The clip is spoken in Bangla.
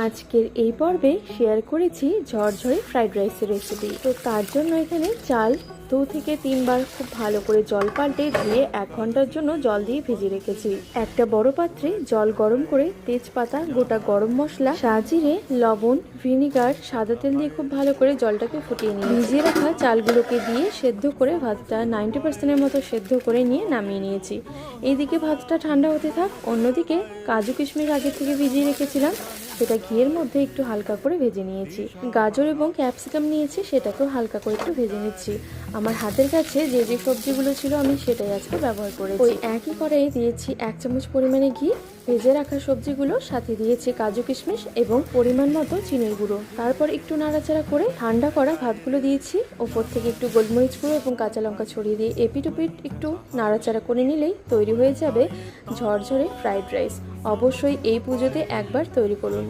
আজকের এই পর্বে শেয়ার করেছি ঝরঝরে ফ্রাইড রাইসের রেসিপি। তো তার জন্য এখানে চাল 2 থেকে 3 বার খুব ভালো করে জল পাল্টে ধুয়ে 1 ঘন্টার জন্য জল দিয়ে ভিজিয়ে রেখেছি। একটা বড় পাত্রে জল গরম করে তেজপাতা, গোটা গরম মশলা, সাজিরে, লবণ, ভিনিগার, সাদা তেল দিয়ে খুব ভালো করে জলটাকে ফুটিয়ে নিয়ে ভিজিয়ে রাখা চালগুলোকে দিয়ে সেদ্ধ করে ভাতটা 90%-এর মতো সেদ্ধ করে নিয়ে নামিয়ে নিয়েছি। এইদিকে ভাতটা ঠান্ডা হতে থাক, অন্যদিকে কাজু কিশমিশ আগে থেকে ভিজিয়ে রেখেছিলাম, সেটা ঘিয়ের মধ্যে একটু হালকা করে ভেজে নিয়েছি। গাজর এবং ক্যাপসিকাম নিয়েছি, সেটাকেও হালকা করে একটু ভেজে নিচ্ছি। আমার হাতের কাছে যে যে সবজিগুলো ছিল আমি সেটাই আজকে ব্যবহার করেছি। ওই একই কড়াইয়ে দিয়েছি 1 চামচ পরিমাণে ঘি, ভেজে রাখা সবজিগুলো, সাথে দিয়েছি কাজু কিশমিশ এবং পরিমাণ মতো চিনির গুঁড়ো। তারপর একটু নাড়াচাড়া করে ঠান্ডা করা ভাতগুলো দিয়েছি। ওপর থেকে একটু গোলমরিচ গুঁড়ো এবং কাঁচা লঙ্কা ছড়িয়ে দিয়ে এপিট ওপিট একটু নাড়াচাড়া করে নিলেই তৈরি হয়ে যাবে ঝরঝরে ফ্রাইড রাইস। অবশ্যই এই পুজোতে একবার তৈরি করুন।